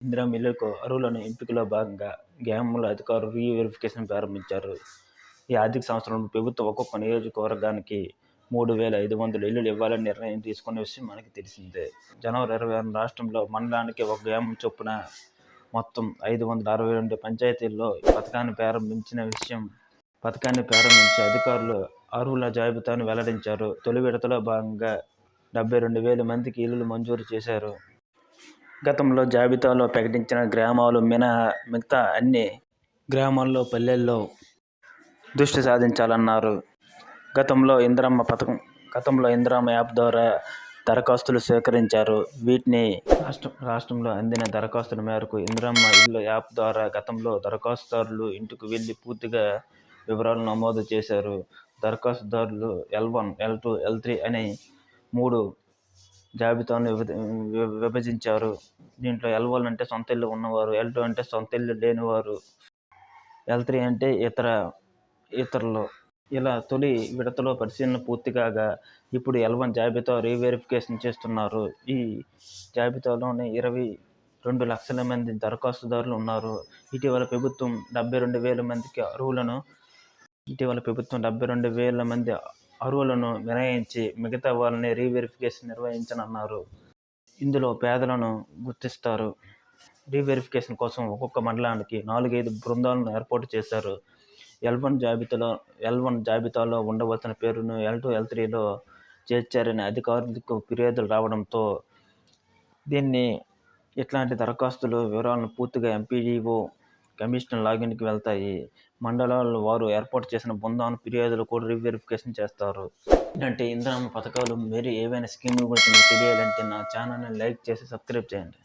ఇందిరా మిల్లుకు అర్హులను ఎంపికలో భాగంగా గ్రామంలో అధికారులు రీ-వెరిఫికేషన్ ప్రారంభించారు. ఈ ఆర్థిక సంవత్సరంలో ప్రభుత్వం ఒక్కొక్క నియోజకవర్గానికి 3,500 ఇళ్లు ఇవ్వాలని నిర్ణయం తీసుకున్న విషయం మనకి తెలిసిందే. జనవరి 26న రాష్ట్రంలో మండలానికి ఒక గ్రామం చొప్పున మొత్తం 562 పంచాయతీల్లో పథకాన్ని ప్రారంభించి అధికారులు అర్హుల జాబితాను వెల్లడించారు. తొలి విడతలో భాగంగా 72,000 మందికి ఇళ్లు మంజూరు చేశారు. గతంలో జాబితాలో ప్రకటించిన గ్రామాలు మినహా మిగతా అన్ని గ్రామాల్లో పల్లెల్లో దృష్టి సారించాలన్నారు. గతంలో ఇందిరమ్మ యాప్ ద్వారా దరఖాస్తులు స్వీకరించారు. వీటిని రాష్ట్రంలో అందిన దరఖాస్తుల మేరకు ఇందిరమ్మ ఇళ్లు యాప్ ద్వారా గతంలో దరఖాస్తుదారులు ఇంటికి వెళ్లి పూర్తిగా వివరాలు నమోదు చేశారు. దరఖాస్తుదారులు L1, L2, L3 అని 3 జాబితాను విభజించారు. దీంట్లో L1 అంటే సొంత ఇల్లు ఉన్నవారు, L2 అంటే సొంత ఇల్లు లేనివారు, L3 అంటే ఇతరులు. ఇలా తొలి విడతలో పరిశీలన పూర్తి కాగా ఇప్పుడు L1 జాబితా రీవెరిఫికేషన్ చేస్తున్నారు. ఈ జాబితాలోనే 22 లక్షల మంది దరఖాస్తుదారులు ఉన్నారు. ఇటీవల ప్రభుత్వం 72,000 మంది అర్హులను మినహాయించి మిగతా వాళ్ళని రీవెరిఫికేషన్ నిర్వహించనున్నారు. ఇందులో పేదలను గుర్తిస్తారు. రీవెరిఫికేషన్ కోసం ఒక్కొక్క మండలానికి 4-5 బృందాలను ఏర్పాటు చేశారు. L1 జాబితాలో ఉండవలసిన పేరును L2, L3లో చేర్చారని అధికారులకు ఫిర్యాదులు రావడంతో ఇట్లాంటి దరఖాస్తుల వివరాలను పూర్తిగా ఎంపీడీఓ కమిషనర్ లాగిన్కి వెళ్తాయి. మండలాల వారు ఏర్పాటు చేసిన బృందాలను ఫిర్యాదులు కూడా రీవెరిఫికేషన్ చేస్తారు. ఇలాంటి ఇందిరమ్మ పథకాలు, వేరే ఏవైనా స్కీముల గురించి మీకు తెలియాలంటే నా ఛానల్ని లైక్ చేసి సబ్స్క్రైబ్ చేయండి.